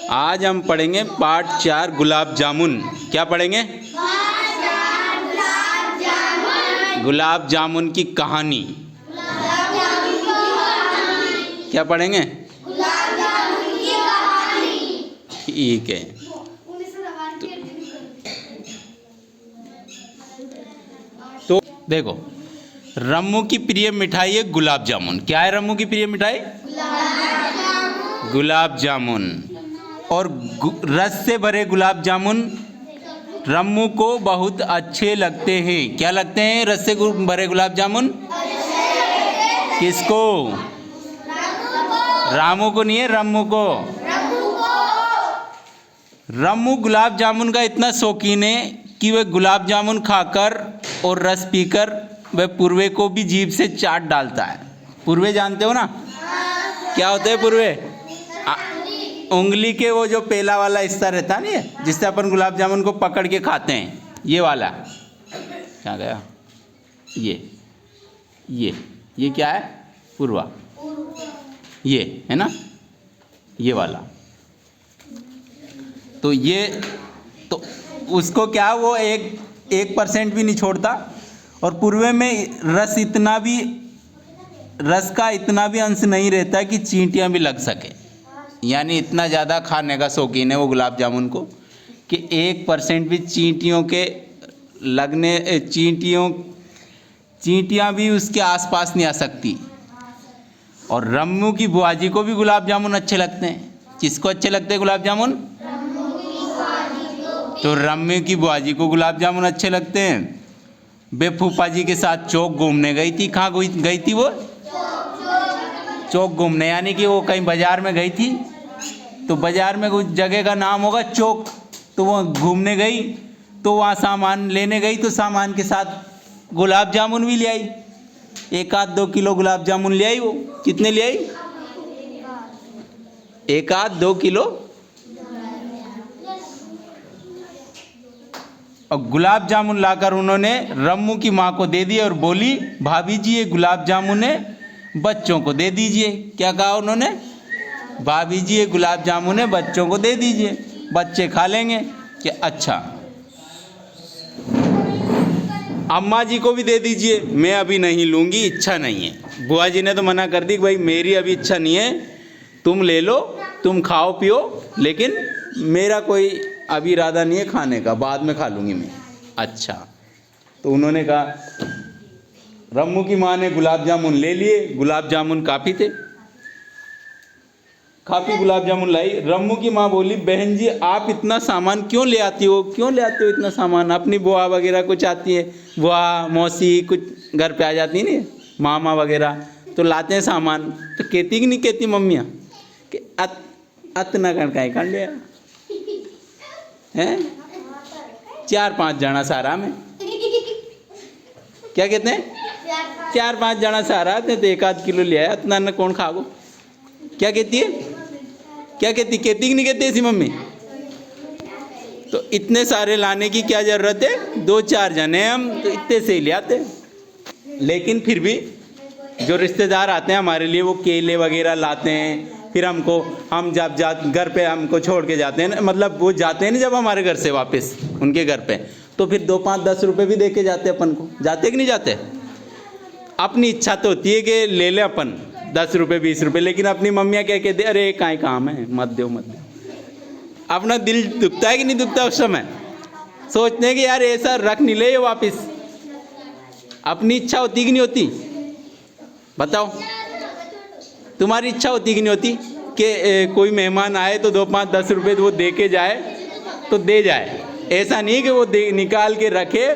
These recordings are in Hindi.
आज हम पढ़ेंगे पाठ 4 गुलाब जामुन। क्या पढ़ेंगे? गुलाब जामुन की कहानी। क्या पढ़ेंगे? ठीक है। तो देखो, रम्मू की प्रिय मिठाई है गुलाब जामुन। क्या है रम्मू की प्रिय मिठाई? गुलाब जामुन। और रस से भरे गुलाब जामुन रम्मू को बहुत अच्छे लगते हैं। क्या लगते हैं रस से भरे गुलाब जामुन? किसको? रामू को नहीं है, रम्मू को। रम्मू गुलाब जामुन का इतना शौकीन है कि वह गुलाब जामुन खाकर और रस पीकर वह पूर्वे को भी जीभ से चाट डालता है। पूर्वे जानते हो ना? क्या होते हैं पूर्वे? उंगली के वो जो पेला वाला हिस्सा रहता नहीं है, जिससे अपन गुलाब जामुन को पकड़ के खाते हैं, ये वाला। क्या गया? ये क्या है? पूर्वा। ये है ना, ये वाला। तो ये तो उसको क्या, वो 1% भी नहीं छोड़ता। और पूर्वे में रस का इतना भी अंश नहीं रहता कि चींटियाँ भी लग सके। यानी इतना ज़्यादा खाने का शौकीन है वो गुलाब जामुन को कि 1% भी चींटियाँ भी उसके आसपास नहीं आ सकती। और रम्मू की बुआ जी को भी गुलाब जामुन अच्छे लगते हैं। किसको अच्छे लगते हैं गुलाब जामुन? तो रम्मू की बुआ जी को गुलाब जामुन अच्छे लगते हैं। बे फूफा जी के साथ चौक घूमने गई थी। कहाँ गई थी वो? चौक घूमने, यानी कि वो कहीं बाजार में गई थी। तो बाजार में कुछ जगह का नाम होगा चौक। तो वो घूमने गई, तो वहाँ सामान लेने गई, तो सामान के साथ गुलाब जामुन भी ले आई। 1-2 किलो गुलाब जामुन ले आई वो। कितने ले आई? 1-2 किलो। और गुलाब जामुन लाकर उन्होंने रम्मू की माँ को दे दिए और बोली, भाभी जी ये गुलाब जामुन है, बच्चों को दे दीजिए। क्या कहा उन्होंने? भाभी जी ये गुलाब जामुन है, बच्चों को दे दीजिए, बच्चे खा लेंगे। कि अच्छा, अम्मा जी को भी दे दीजिए, मैं अभी नहीं लूँगी, इच्छा नहीं है। बुआ जी ने तो मना कर दी कि भाई मेरी अभी इच्छा नहीं है, तुम ले लो, तुम खाओ पियो, लेकिन मेरा कोई अभी इरादा नहीं है खाने का, बाद में खा लूँगी मैं। अच्छा, तो उन्होंने कहा, रम्मू की माँ ने गुलाब जामुन ले लिए। गुलाब जामुन काफ़ी थे, काफ़ी गुलाब जामुन लाई। रम्मू की माँ बोली, बहन जी आप इतना सामान क्यों ले आती हो? क्यों ले आते हो इतना सामान? अपनी बुआ वगैरह कुछ आती है, बुआ मौसी कुछ घर पे आ जाती नहीं, मामा वगैरह तो लाते हैं सामान। तो कहती कि नहीं कहती मम्मियाँ कि अतना कर लिया हैं? 4-5 जना सारा में, क्या कहते हैं? 4-5 जना सारा थे तो 1-8 किलो ले आया, इतना न कौन खाओ? क्या कहती है? क्या कहती कि नहीं कहती ऐसी मम्मी? तो इतने सारे लाने की क्या ज़रूरत है? 2-4 जने हम, तो इतने से ही ले आते। लेकिन फिर भी जो रिश्तेदार आते हैं हमारे लिए, वो केले वगैरह लाते हैं। फिर हम जब घर पे हमको छोड़ के जाते हैं, मतलब वो जाते हैं ना जब हमारे घर से वापस उनके घर पे, तो फिर 2-5-10 रुपये भी दे के जाते अपन को। जाते कि नहीं जाते? अपनी इच्छा तो होती है कि ले ले अपन 10 रुपये 20 रुपये, लेकिन अपनी मम्मियाँ क्या कहते? अरे काहे काम है, मत दो मत दो। अपना दिल दुखता है कि नहीं दुखता? उस समय सोचते हैं कि यार ऐसा रख नहीं ले वापस। अपनी इच्छा होती कि नहीं होती? बताओ, तुम्हारी इच्छा होती कि नहीं होती कि कोई मेहमान आए तो 2-5-10 रुपये तो वो दे के जाए, तो दे जाए। ऐसा नहीं कि वो निकाल के रखे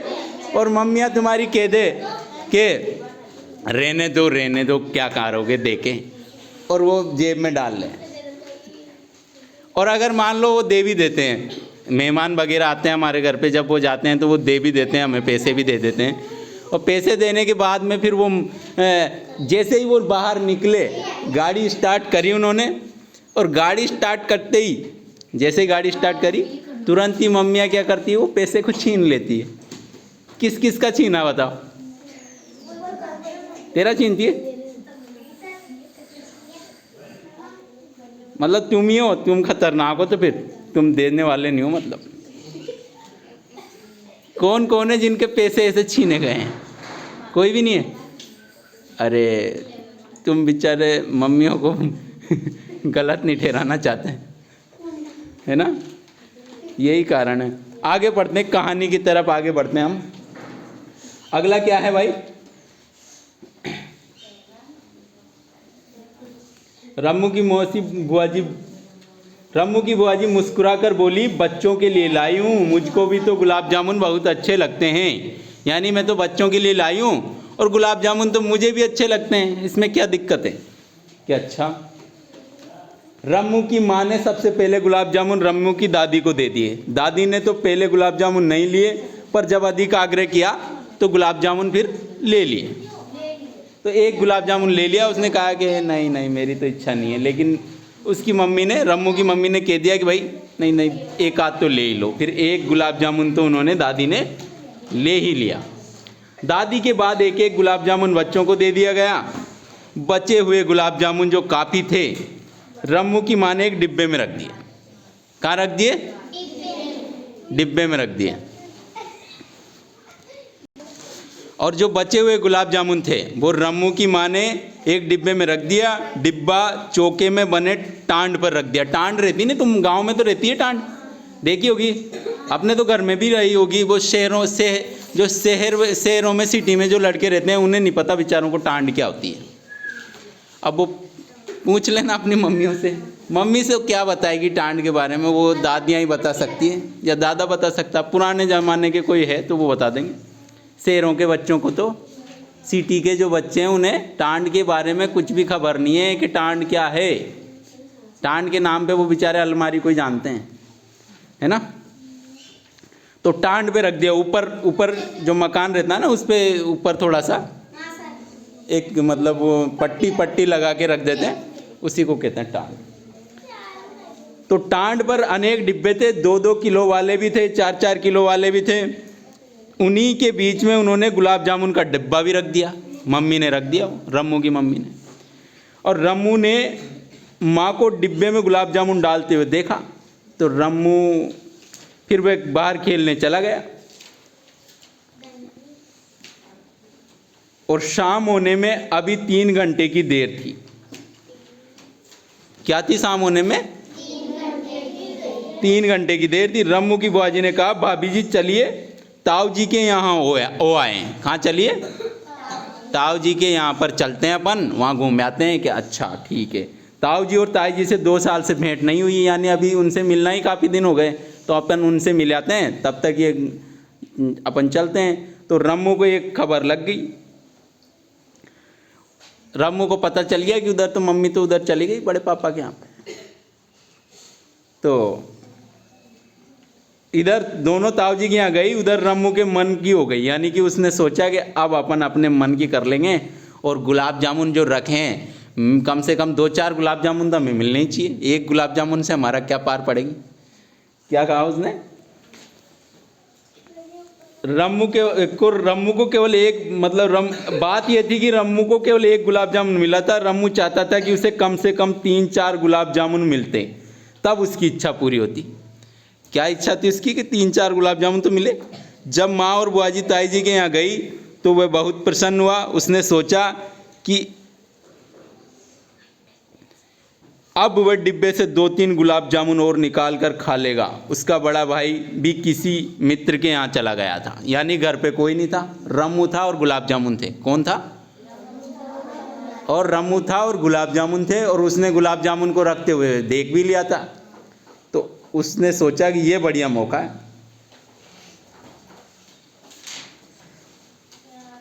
और मम्मियाँ तुम्हारी कह दे कि रहने दो क्या करोगे दे के, और वो जेब में डाल लें। और अगर मान लो वो दे भी देते हैं, मेहमान वगैरह आते हैं हमारे घर पे, जब वो जाते हैं तो वो दे भी देते हैं, हमें पैसे भी दे देते हैं। और पैसे देने के बाद में फिर वो जैसे ही वो बाहर निकले, गाड़ी स्टार्ट करी उन्होंने, और गाड़ी स्टार्ट करते ही, जैसे ही गाड़ी स्टार्ट करी, तुरंत ही मम्मियाँ क्या करती है? वो पैसे को छीन लेती है। किस किस का छीना बताओ? तेरा छीनती है? मतलब तुम ही हो, तुम खतरनाक हो तो फिर तुम देने वाले नहीं हो। मतलब कौन कौन है जिनके पैसे ऐसे छीने गए हैं? कोई भी नहीं है। अरे तुम बेचारे मम्मियों को गलत नहीं ठहराना चाहते, है ना? यही कारण है। आगे बढ़ते हैं, कहानी की तरफ आगे बढ़ते हैं हम। अगला क्या है भाई? रम्मू की बुआ जी मुस्कुरा कर बोली, बच्चों के लिए लाई हूँ, मुझको भी तो गुलाब जामुन बहुत अच्छे लगते हैं। यानी मैं तो बच्चों के लिए लाई हूँ और गुलाब जामुन तो मुझे भी अच्छे लगते हैं, इसमें क्या दिक्कत है? क्या अच्छा। रम्मू की माँ ने सबसे पहले गुलाब जामुन रम्मू की दादी को दे दिए। दादी ने तो पहले गुलाब जामुन नहीं लिए, पर जब अधिक आग्रह किया तो गुलाब जामुन फिर ले लिए। तो एक गुलाब जामुन ले लिया, उसने कहा कि नहीं नहीं मेरी तो इच्छा नहीं है। लेकिन उसकी मम्मी ने, रम्मू की मम्मी ने कह दिया कि भाई नहीं नहीं एक आध तो ले ही लो। फिर एक गुलाब जामुन तो उन्होंने, दादी ने ले ही लिया। दादी के बाद एक एक गुलाब जामुन बच्चों को दे दिया गया। बचे हुए गुलाब जामुन जो काफ़ी थे, रम्मू की माँ ने एक डिब्बे में रख दिए। कहाँ रख दिए? डिब्बे में रख दिए। और जो बचे हुए गुलाब जामुन थे वो रम्मू की माँ ने एक डिब्बे में रख दिया। डिब्बा चौके में बने टांड पर रख दिया। टांड रहती ना, तुम गांव में तो रहती है टांड, देखी होगी, अपने तो घर में भी रही होगी। वो शहरों से, जो शहरों में, सिटी में जो लड़के रहते हैं उन्हें नहीं पता बेचारों को टांड क्या होती है। अब वो पूछ लेना अपनी मम्मियों से, मम्मी से क्या बताएगी टांड के बारे में? वो दादियाँ ही बता सकती हैं या दादा बता सकता। पुराने ज़माने के कोई है तो वो बता देंगे। शहरों के बच्चों को तो, सिटी के जो बच्चे हैं उन्हें टांड के बारे में कुछ भी खबर नहीं है कि टांड क्या है। टांड के नाम पे वो बेचारे अलमारी को ही जानते हैं, है ना? तो टांड पे रख दिया। ऊपर जो मकान रहता है ना, उस पे ऊपर थोड़ा सा एक मतलब वो पट्टी लगा के रख देते हैं, उसी को कहते हैं टांड। तो टांड पर अनेक डिब्बे थे, 2-2 किलो वाले भी थे, 4-4 किलो वाले भी थे। उन्हीं के बीच में उन्होंने गुलाब जामुन का डिब्बा भी रख दिया। मम्मी ने रख दिया, रम्मू की मम्मी ने। और रम्मू ने माँ को डिब्बे में गुलाब जामुन डालते हुए देखा तो रम्मू फिर वह बाहर खेलने चला गया। और शाम होने में अभी 3 घंटे की देर थी। क्या थी शाम होने में? 3 घंटे की देर थी। रम्मू की बुआ जी ने कहा, भाभी जी चलिए ताऊ जी के यहाँ हो आए। कहाँ चलिए? ताऊ जी के यहाँ पर चलते हैं, अपन वहाँ घूम आते हैं। क्या अच्छा ठीक है। ताऊ जी और ताई जी से 2 साल से भेंट नहीं हुई, यानी अभी उनसे मिलना ही काफ़ी दिन हो गए, तो अपन उनसे मिल आते हैं, तब तक ये अपन चलते हैं। तो रम्मू को एक खबर लग गई। रम्मू को पता चल गया कि उधर तो मम्मी तो उधर चली गई बड़े पापा के यहाँ पे। तो इधर दोनों ताऊ जी के यहाँ गई, उधर रम्मू के मन की हो गई। यानी कि उसने सोचा कि अब अपन अपने मन की कर लेंगे। और गुलाब जामुन जो रखे हैं, कम से कम 2-4 गुलाब जामुन तो हमें मिलने ही चाहिए। एक गुलाब जामुन से हमारा क्या पार पड़ेगी? क्या कहा उसने? रम्मू को केवल एक, मतलब बात यह थी कि रम्मू को केवल एक गुलाब जामुन मिला था। रम्मू चाहता था कि उसे कम से कम 3-4 गुलाब जामुन मिलते, तब उसकी इच्छा पूरी होती। क्या इच्छा थी उसकी? कि 3-4 गुलाब जामुन तो मिले। जब माँ और बुआ जी ताई जी के यहाँ गई तो वह बहुत प्रसन्न हुआ। उसने सोचा कि अब वह डिब्बे से 2-3 गुलाब जामुन और निकाल कर खा लेगा। उसका बड़ा भाई भी किसी मित्र के यहाँ चला गया था, यानी घर पे कोई नहीं था। रम्मू था और गुलाब जामुन थे। कौन था? और रम्मू था और गुलाब जामुन थे। और उसने गुलाब जामुन को रखते हुए देख भी लिया था। तो उसने सोचा कि ये बढ़िया मौका है।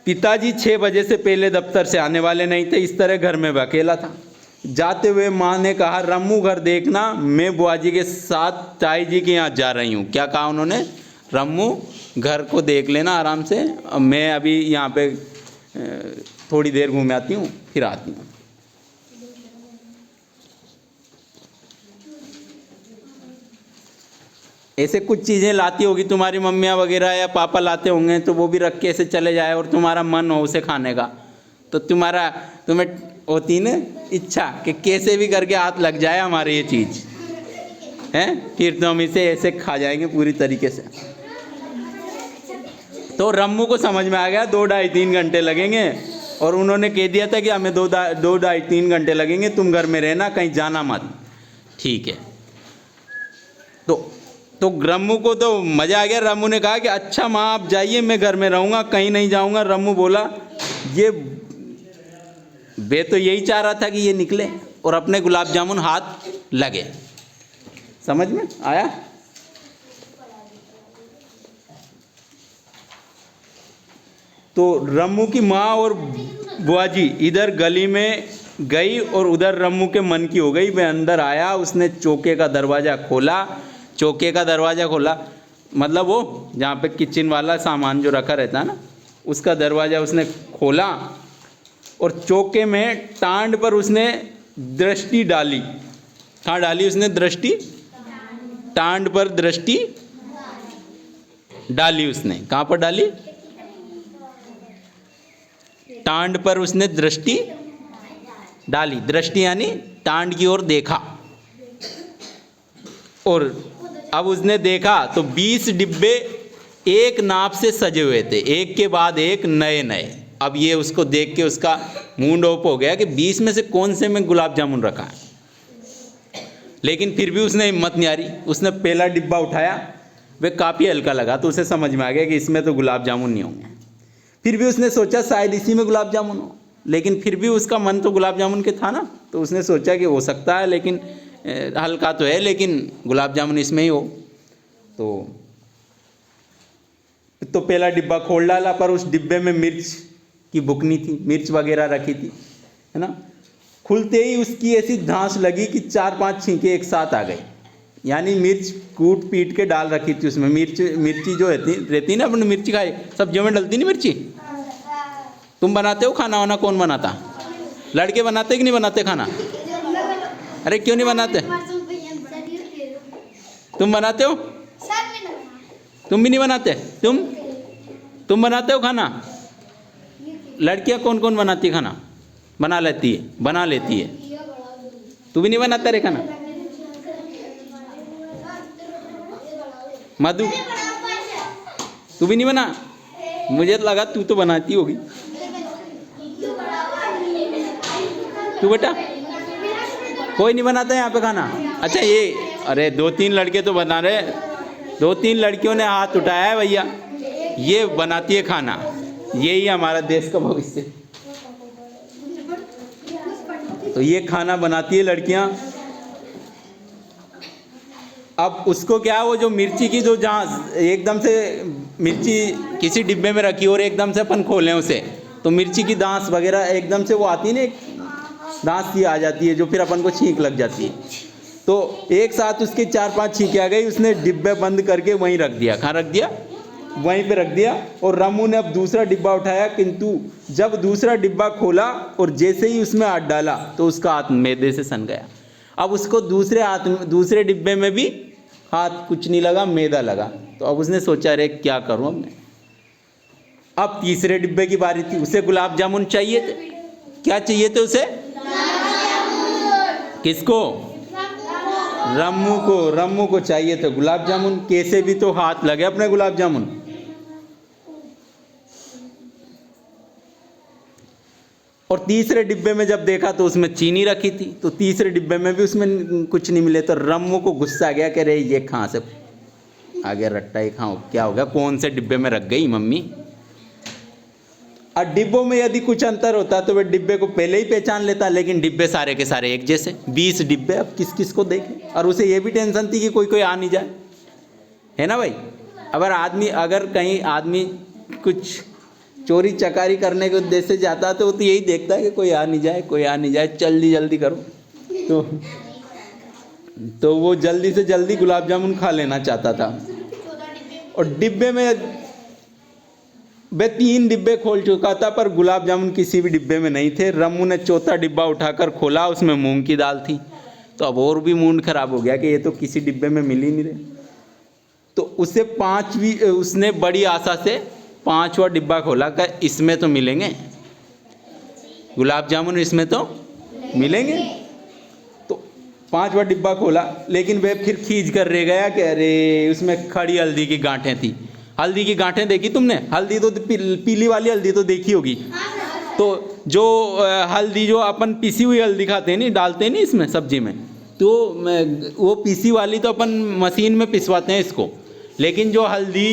पिताजी 6 बजे से पहले दफ्तर से आने वाले नहीं थे। इस तरह घर में वह अकेला था। जाते हुए माँ ने कहा, रम्मू घर देखना, मैं बुआ जी के साथ ताई जी के यहाँ जा रही हूँ। क्या कहा उन्होंने? रम्मू घर को देख लेना आराम से, मैं अभी यहाँ पे थोड़ी देर घूम आती हूँ, फिर आती हूँ। ऐसे कुछ चीज़ें लाती होगी तुम्हारी मम्मियाँ वगैरह या पापा लाते होंगे, तो वो भी रख के ऐसे चले जाए और तुम्हारा मन हो उसे खाने का, तो तुम्हें होती ना इच्छा कि कैसे भी करके हाथ लग जाए हमारे ये चीज़ है, फिर तो हम इसे ऐसे खा जाएंगे पूरी तरीके से। तो रम्मू को समझ में आ गया 2-2.5-3 घंटे लगेंगे, और उन्होंने कह दिया था कि हमें 2-2.5-3 घंटे लगेंगे, तुम घर में रहना, कहीं जाना मत। ठीक है। तो रम्मू को तो मज़ा आ गया। रम्मू ने कहा कि अच्छा माँ आप जाइए, मैं घर में रहूँगा, कहीं नहीं जाऊँगा। रम्मू बोला ये वे तो यही चाह रहा था कि ये निकले और अपने गुलाब जामुन हाथ लगे। समझ में आया? तो रम्मू की माँ और बुआ जी इधर गली में गई और उधर रम्मू के मन की हो गई। वह अंदर आया, उसने चौके का दरवाज़ा खोला। चौके का दरवाज़ा खोला मतलब वो जहाँ पे किचन वाला सामान जो रखा रहता है ना, उसका दरवाज़ा उसने खोला और चौके में टांड पर उसने दृष्टि डाली। कहाँ डाली उसने दृष्टि? टांड पर दृष्टि डाली उसने। कहाँ पर डाली? टांड पर उसने दृष्टि डाली। दृष्टि यानी टांड की ओर देखा। और अब उसने देखा तो 20 डिब्बे एक नाप से सजे हुए थे, एक के बाद एक नए नए। अब ये उसको देख के उसका मूड ऑफ हो गया कि 20 में से कौन से में गुलाब जामुन रखा है। लेकिन फिर भी उसने हिम्मत नहीं हारी। उसने पहला डिब्बा उठाया, वह काफ़ी हल्का लगा, तो उसे समझ में आ गया कि इसमें तो गुलाब जामुन नहीं होंगे। फिर भी उसने सोचा शायद इसी में गुलाब जामुन हो, लेकिन फिर भी उसका मन तो गुलाब जामुन के था ना, तो उसने सोचा कि हो सकता है, लेकिन हल्का तो है, लेकिन गुलाब जामुन इसमें ही हो। तो पहला डिब्बा खोल डाला, पर उस डिब्बे में मिर्च की बुकनी थी, मिर्च वगैरह रखी थी, है ना। खुलते ही उसकी ऐसी धांस लगी कि 4-5 छींके एक साथ आ गई। यानी मिर्च कूट पीट के डाल रखी थी उसमें। मिर्ची जो रहती ना, अपने मिर्ची खाए सब्जियों में डलती नहीं मिर्ची। तुम बनाते हो खाना वाना? कौन बनाता? लड़के बनाते कि नहीं बनाते खाना? अरे क्यों नहीं बनाते? तुम बनाते हो? तुम भी नहीं बनाते? तुम बनाते हो खाना? लड़कियां कौन कौन बनाती है खाना? बना लेती है। तू भी नहीं बनाता रे खाना? मधु तू भी नहीं बना? मुझे लगा तू तो बनाती होगी। तू बेटा कोई नहीं बनाता यहाँ पे खाना? अच्छा ये अरे 2-3 लड़के तो बना रहे। 2-3 लड़कियों ने हाथ उठाया है भैया, ये बनाती है खाना। यही हमारा देश का भविष्य। तो ये खाना बनाती है लड़कियां। अब उसको क्या, वो जो मिर्ची की जो जहाँ एकदम से मिर्ची किसी डिब्बे में रखी और एकदम से अपन खोलें उसे, तो मिर्ची की दांस वगैरह एकदम से वो आती है ना, दांत सी आ जाती है जो फिर अपन को छींक लग जाती है। तो एक साथ उसके 4-5 छींके आ गई। उसने डिब्बे बंद करके वहीं रख दिया। कहाँ रख दिया? वहीं पे रख दिया। और रम्मू ने अब दूसरा डिब्बा उठाया, किंतु जब दूसरा डिब्बा खोला और जैसे ही उसमें हाथ डाला तो उसका हाथ मैदे से सन गया। अब उसको दूसरे डिब्बे में भी हाथ कुछ नहीं लगा, मैदा लगा। तो अब उसने सोचा अरे क्या करूं अब मैं। अब तीसरे डिब्बे की बारी थी। उसे गुलाब जामुन चाहिए थे। क्या चाहिए थे उसे? किसको? रम्मू को चाहिए थे गुलाब जामुन। कैसे भी तो हाथ लगे अपने गुलाब जामुन। और तीसरे डिब्बे में जब देखा तो उसमें चीनी रखी थी। तो तीसरे डिब्बे में भी उसमें कुछ नहीं मिले। तो रम्मू को गुस्सा आ गया कि अरे ये कहाँ से आ गया रट्टा, ये कहाँ क्या हो गया, कौन से डिब्बे में रख गई मम्मी। और डिब्बों में यदि कुछ अंतर होता तो वह डिब्बे को पहले ही पहचान लेता, लेकिन डिब्बे सारे के सारे एक जैसे। 20 डिब्बे, अब किस किस को देखे। और उसे ये भी टेंशन थी कि कोई आ नहीं जाए, है ना भाई। अगर कहीं आदमी कुछ चोरी चकारी करने के उद्देश्य से जाता है तो वो तो यही देखता है कि कोई आ नहीं जाए, जल्दी करो। तो वो जल्दी से जल्दी गुलाब जामुन खा लेना चाहता था। और डिब्बे में वह 3 डिब्बे खोल चुका था, पर गुलाब जामुन किसी भी डिब्बे में नहीं थे। रम्मू ने चौथा डिब्बा उठाकर खोला, उसमें मूंग की दाल थी। तो अब और भी मूड खराब हो गया कि ये तो किसी डिब्बे में मिल ही नहीं रहे। तो उसने बड़ी आशा से 5वां डिब्बा खोला कि इसमें तो मिलेंगे। गुलाब जामुन इसमें तो मिलेंगे। तो 5वां डिब्बा खोला, लेकिन वह फिर खींच कर रह गया कि अरे उसमें खड़ी हल्दी की गांठें थी। हल्दी की गांठें देखी तुमने? हल्दी तो पीली वाली हल्दी तो देखी होगी। तो जो हल्दी जो अपन पिसी हुई हल्दी खाते हैं नहीं, डालते नहीं इसमें सब्जी में, तो वो पिसी वाली तो अपन मशीन में पिसवाते हैं इसको। लेकिन जो हल्दी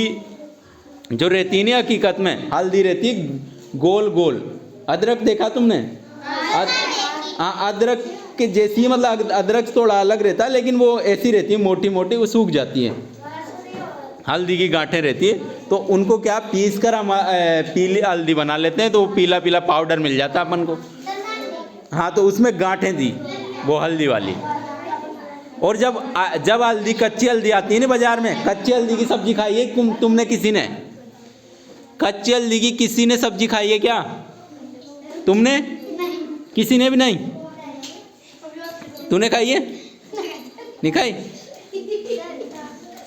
जो रहती है ना, हकीकत में हल्दी रहती है गोल गोल। अदरक देखा तुमने? हाँ, अदरक के जैसी, मतलब अदरक थोड़ा अलग रहता है, लेकिन वो ऐसी रहती है मोटी मोटी, वो सूख जाती है। हल्दी की गांठें रहती है, तो उनको क्या पीस कर हम पीली हल्दी बना लेते हैं, तो वो पीला पीला पाउडर मिल जाता है अपन को। हाँ, तो उसमें गांठें थी वो हल्दी वाली। और जब हल्दी, कच्ची हल्दी आती है ना बाजार में, कच्ची हल्दी की सब्जी खाई है तुमने? किसी ने कच्ची हल्दी की किसी ने सब्जी खाई है क्या? तुमने? किसी ने भी नहीं? तूने खाई है? नहीं खाई?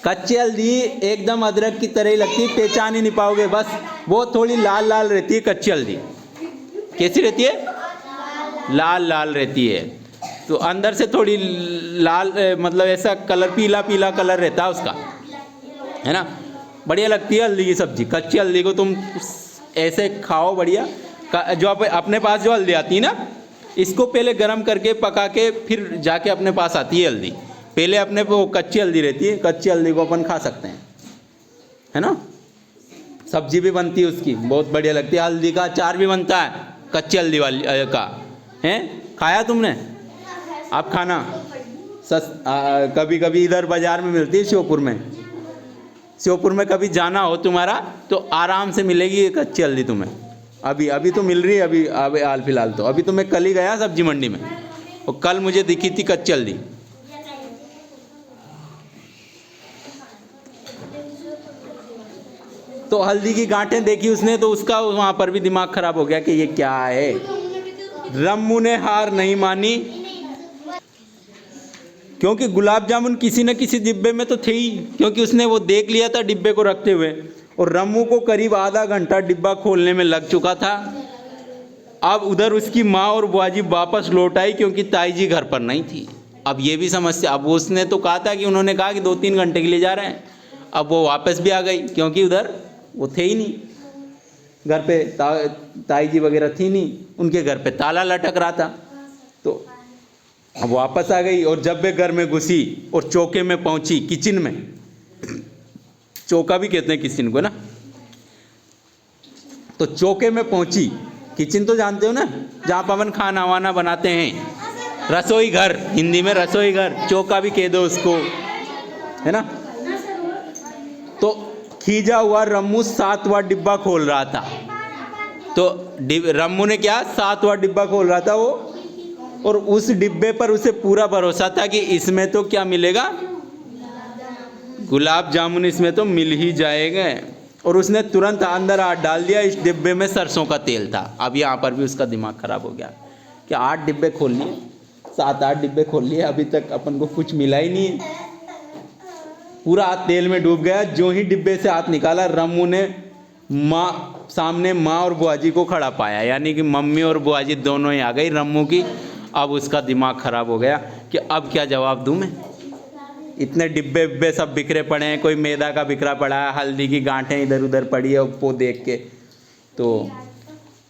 कच्ची हल्दी एकदम अदरक की तरह ही लगती है, पहचान ही नहीं पाओगे। बस वो थोड़ी लाल लाल रहती है कच्ची हल्दी। कैसी रहती है? लाल लाल रहती है। तो अंदर से थोड़ी लाल, मतलब ऐसा कलर, पीला पीला कलर रहता है उसका, है ना। बढ़िया लगती है हल्दी की सब्जी। कच्ची हल्दी को तुम ऐसे खाओ बढ़िया। जो अपने पास जो हल्दी आती है ना, इसको पहले गरम करके पका के फिर जाके अपने पास आती है हल्दी। पहले अपने पे वो कच्ची हल्दी रहती है, कच्ची हल्दी को अपन खा सकते हैं, है ना। सब्जी भी बनती है उसकी, बहुत बढ़िया लगती है। हल्दी का अचार भी बनता है कच्ची हल्दी वाली का, है? खाया तुमने? आप खाना। कभी कभी इधर बाजार में मिलती है श्योपुर में। श्योपुर में कभी जाना हो तुम्हारा तो आराम से मिलेगी ये कच्ची हल्दी तुम्हें। अभी तो मिल रही है, अभी हाल फिलहाल तो। अभी तो मैं कल ही गया सब्जी मंडी में, और कल मुझे दिखी थी कच्ची हल्दी। तो हल्दी की गांठें देखी उसने, तो उसका वहां पर भी दिमाग खराब हो गया कि ये क्या है। रम्मू ने हार नहीं मानी, क्योंकि गुलाब जामुन किसी न किसी डिब्बे में तो थे ही, क्योंकि उसने वो देख लिया था डिब्बे को रखते हुए। और रम्मू को करीब आधा घंटा डिब्बा खोलने में लग चुका था। अब उधर उसकी माँ और बुआजी वापस लौट आई, क्योंकि ताई जी घर पर नहीं थी। अब ये भी समस्या। अब उसने तो कहा था कि उन्होंने कहा कि 2-3 घंटे के लिए जा रहे हैं। अब वो वापस भी आ गई, क्योंकि उधर वो थे ही नहीं घर पे। ताई जी वगैरह थी नहीं, उनके घर पे ताला लटक रहा था। तो अब वापस आ गई, और जब वे घर में घुसी और चौके में पहुंची, किचन में, चौका भी कहते हैं किचन को ना, तो चौके में पहुंची। किचन तो जानते हो ना, जहाँ पर अपन खाना वाना बनाते हैं, रसोई घर, हिंदी में रसोई घर, चौका भी कह दो उसको, है ना। तो खींचा हुआ रम्मू 7वां डिब्बा खोल रहा था। तो रम्मू ने क्या 7वां डिब्बा खोल रहा था वो, और उस डिब्बे पर उसे पूरा भरोसा था कि इसमें तो क्या मिलेगा, गुलाब जामुन इसमें तो मिल ही जाएगा। और उसने तुरंत अंदर हाथ डाल दिया। इस डिब्बे में सरसों का तेल था। अब यहाँ पर भी उसका दिमाग खराब हो गया कि 8 डिब्बे खोल लिए, 7-8 डिब्बे खोल लिए, अभी तक अपन को कुछ मिला ही नहीं। पूरा हाथ तेल में डूब गया। जो ही डिब्बे से हाथ निकाला, रम्मू ने सामने माँ और बुआजी को खड़ा पाया, यानी कि मम्मी और बुआजी दोनों ही आ गई रम्मू की। अब उसका दिमाग खराब हो गया कि अब क्या जवाब दूँ मैं। इतने डिब्बे विब्बे सब बिखरे पड़े हैं, कोई मैदा का बिखरा पड़ा है, हल्दी की गांठें इधर उधर पड़ी है। वो देख के तो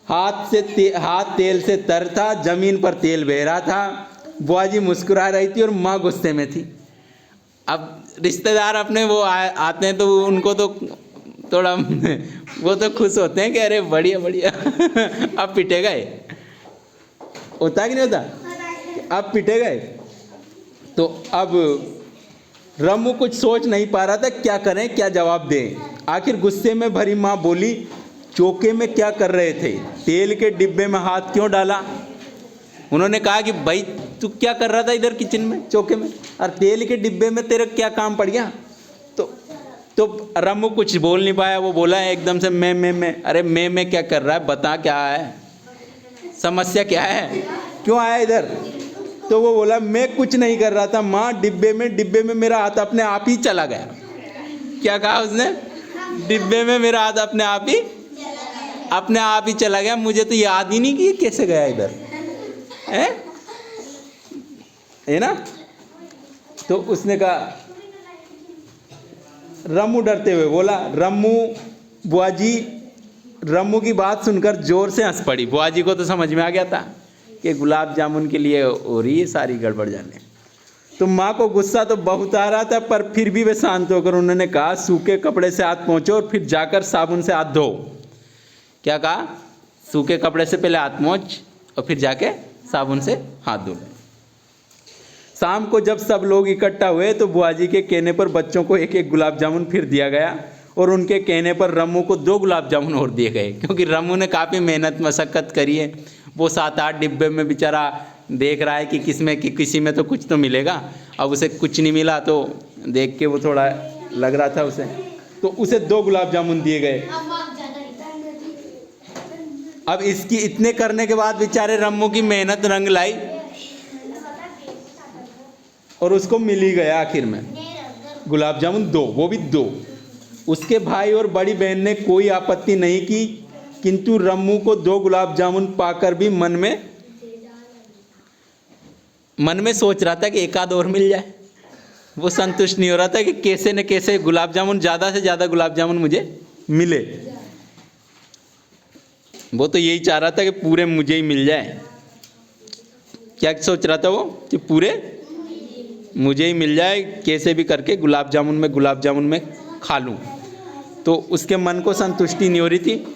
हाथ तेल से तर था, जमीन पर तेल बह रहा था। बुआजी मुस्कुरा रही थी और माँ गुस्से में थी। अब रिश्तेदार अपने वो आते हैं, तो उनको तो थोड़ा वो तो खुश होते हैं कि अरे बढ़िया बढ़िया अब पिटे गए, होता कि नहीं होता, अब पिटे गए। तो अब रम्मू कुछ सोच नहीं पा रहा था, क्या करें, क्या जवाब दें। आखिर गुस्से में भरी माँ बोली, चौके में क्या कर रहे थे, तेल के डिब्बे में हाथ क्यों डाला। उन्होंने कहा कि भाई तू क्या कर रहा था इधर किचन में, चौके में, और तेल के डिब्बे में तेरा क्या काम पड़ गया। तो रम्मू कुछ बोल नहीं पाया। वो बोला एकदम से मैं अरे मैं क्या कर रहा है, बता क्या है, समस्या क्या है, क्यों आया इधर। तो वो बोला मैं कुछ नहीं कर रहा था माँ, डिब्बे में मेरा हाथ अपने आप ही चला गया। क्या कहा उसने, डिब्बे में मेरा हाथ अपने आप ही अपने आप ही चला गया, मुझे तो याद ही नहीं कि ये कैसे गया इधर है ना। तो उसने कहा, रम्मू डरते हुए बोला, रम्मू बुआ जी, रम्मू की बात सुनकर जोर से हंस पड़ी। बुआ जी को तो समझ में आ गया था कि गुलाब जामुन के लिए हो रही है सारी गड़बड़ जाने। तो माँ को गुस्सा तो बहुत आ रहा था, पर फिर भी वे शांत होकर उन्होंने कहा, सूखे कपड़े से हाथ पोंछो और फिर जाकर साबुन से हाथ धो। क्या कहा? सूखे कपड़े से पहले हाथ पोंछ और फिर जाके साबुन से हाथ धो। शाम को जब सब लोग इकट्ठा हुए तो बुआ जी के कहने पर बच्चों को एक एक गुलाब जामुन फिर दिया गया और उनके कहने पर रम्मू को 2 गुलाब जामुन और दिए गए, क्योंकि रम्मू ने काफ़ी मेहनत मशक्क़त करी है। वो 7-8 डिब्बे में बेचारा देख रहा है कि किसमें कि किसी में तो कुछ तो मिलेगा। अब उसे कुछ नहीं मिला तो देख के वो थोड़ा लग रहा था उसे, तो उसे 2 गुलाब जामुन दिए गए। अब इसकी इतने करने के बाद बेचारे रम्मू की मेहनत रंग लाई और उसको मिल ही गया आखिर में गुलाब जामुन 2, वो भी 2। उसके भाई और बड़ी बहन ने कोई आपत्ति नहीं की, किंतु रम्मू को 2 गुलाब जामुन पाकर भी मन में सोच रहा था कि एक आध और मिल जाए। वो संतुष्ट नहीं हो रहा था कि कैसे न कैसे गुलाब जामुन, ज़्यादा से ज़्यादा गुलाब जामुन मुझे मिले। वो तो यही चाह रहा था कि पूरे मुझे ही मिल जाए। क्या सोच रहा था वो? कि पूरे मुझे ही मिल जाए, कैसे भी करके गुलाब जामुन में खा लूं। तो उसके मन को संतुष्टि नहीं हो रही थी।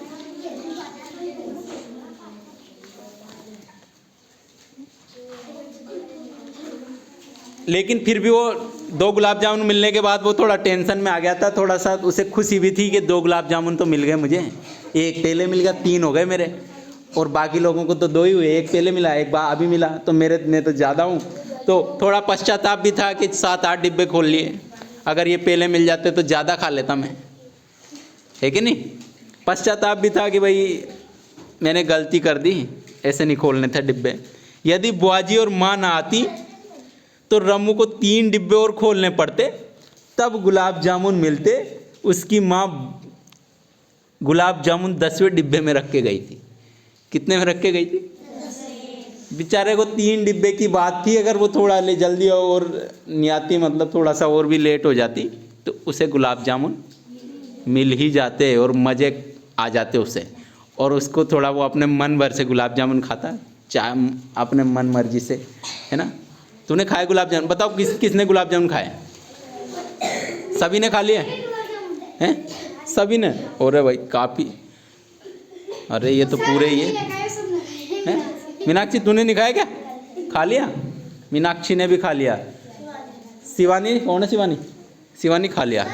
लेकिन फिर भी वो 2 गुलाब जामुन मिलने के बाद वो थोड़ा टेंशन में आ गया था। थोड़ा सा उसे खुशी भी थी कि 2 गुलाब जामुन तो मिल गए मुझे, एक पहले मिल गया, 3 हो गए मेरे, और बाकी लोगों को तो 2 ही हुए। एक पहले मिला, एक बार अभी मिला, तो मेरे में तो ज़्यादा हूँ। तो थोड़ा पश्चाताप भी था कि 7-8 डिब्बे खोल लिए, अगर ये पहले मिल जाते तो ज़्यादा खा लेता मैं, है कि नहीं। पश्चाताप भी था कि भाई मैंने गलती कर दी, ऐसे नहीं खोलने थे डिब्बे। यदि बुआजी और माँ ना आती तो रम्मू को 3 डिब्बे और खोलने पड़ते, तब गुलाब जामुन मिलते। उसकी माँ गुलाब जामुन 10वें डिब्बे में रख के गई थी। कितने में रख के गई थी? बेचारे को 3 डिब्बे की बात थी। अगर वो थोड़ा ले जल्दी और नहीं आती, मतलब थोड़ा सा और भी लेट हो जाती, तो उसे गुलाब जामुन मिल ही जाते और मज़े आ जाते उसे। और उसको थोड़ा वो अपने मन भर से गुलाब जामुन खाता, चाहे अपने मन मर्जी से, है ना। तूने खाए गुलाब जामुन? बताओ किसने गुलाब जामुन खाए? सभी ने खा लिए हैं? सभी ने? अरे भाई काफ़ी, अरे ये तो पूरे ही है। मीनाक्षी तूने नहीं खाया क्या? खा लिया? मीनाक्षी ने भी खा लिया। शिवानी कौन है? शिवानी खा लिया।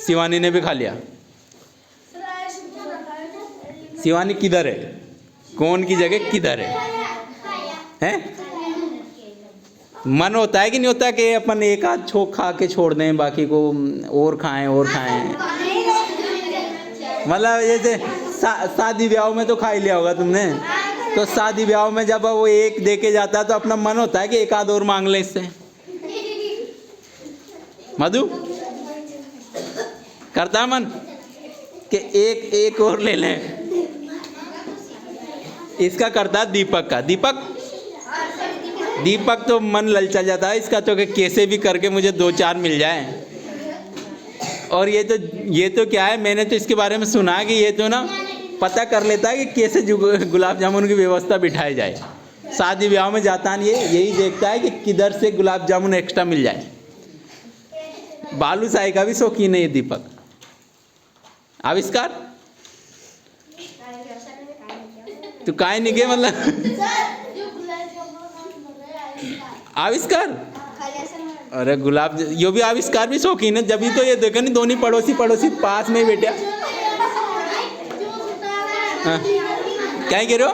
शिवानी ने भी खा लिया। शिवानी किधर है? कौन की जगह किधर है? हैं? मन होता है कि नहीं होता कि अपन एक आध छोक खा के छोड़ दें, बाकी को और खाएं। मतलब जैसे शादी ब्याह में तो खा ही लिया होगा तुमने। तो शादी ब्याह में जब वो एक दे के जाता है तो अपना मन होता है कि एक आध और मांग ले इससे। मधु करता मन कि एक और ले लें। इसका करता दीपक का। दीपक तो मन ललचा जाता है इसका तो, कि कैसे भी करके मुझे 2-4 मिल जाए। और ये तो क्या है, मैंने तो इसके बारे में सुना कि ये तो ना पता कर लेता है कि कैसे गुलाब जामुन की व्यवस्था बिठाई जाए। शादी ब्याह में जाता नहीं, यही देखता है कि किधर से गुलाब जामुन एक्स्ट्रा मिल जाए। बालूशाही का भी शौकीन है ये दीपक। आविष्कार तो काहे नहीं गए, मतलब आविष्कार, अरे गुलाब यो भी आविष्कार भी शौकीन है। जब भी तो ये देखो नहीं, दोनों पड़ोसी पास में ही बैठा। क्या कह रहे हो?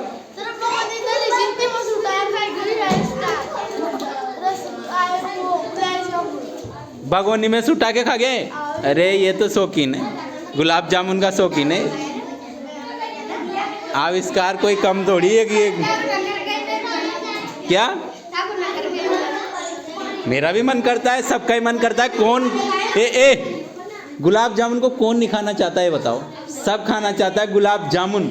भगोनी में सुटा के खा गए। अरे ये तो शौकीन है, गुलाब जामुन का शौकीन है। आविष्कार कोई कम थोड़ी है कि क्या। मेरा भी मन करता है, सबका ही मन करता है। कौन गुलाब जामुन को कौन नहीं खाना चाहता है बताओ? सब खाना चाहता है गुलाब जामुन।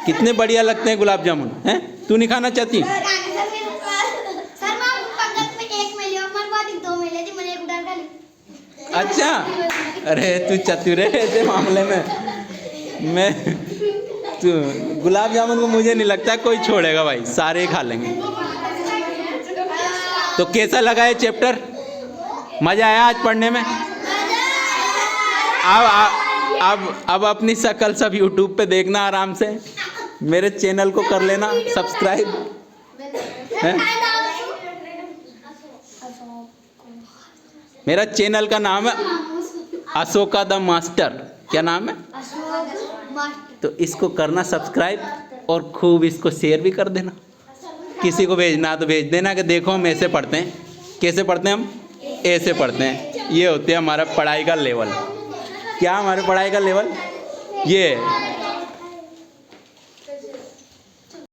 कितने बढ़िया लगते हैं गुलाब जामुन, हैं? तू नहीं खाना चाहती? अच्छा, अरे तू चतुर है ऐसे मामले में। मैं तू गुलाब जामुन को मुझे नहीं लगता कोई छोड़ेगा भाई, सारे ही खा लेंगे। तो कैसा लगा ये चैप्टर? मजा आया आज पढ़ने में? अब अपनी शक्ल सब यूट्यूब पे देखना आराम से, मेरे चैनल को कर लेना सब्सक्राइब, है? मेरा चैनल का नाम है अशोका द मास्टर। क्या नाम है? तो इसको करना सब्सक्राइब और खूब इसको शेयर भी कर देना। किसी को भेजना तो भेज देना कि देखो हम ऐसे पढ़ते हैं। कैसे पढ़ते हैं हम? ऐसे पढ़ते हैं। ये होते हैं हमारा पढ़ाई का लेवल। क्या हमारे पढ़ाई का लेवल? ये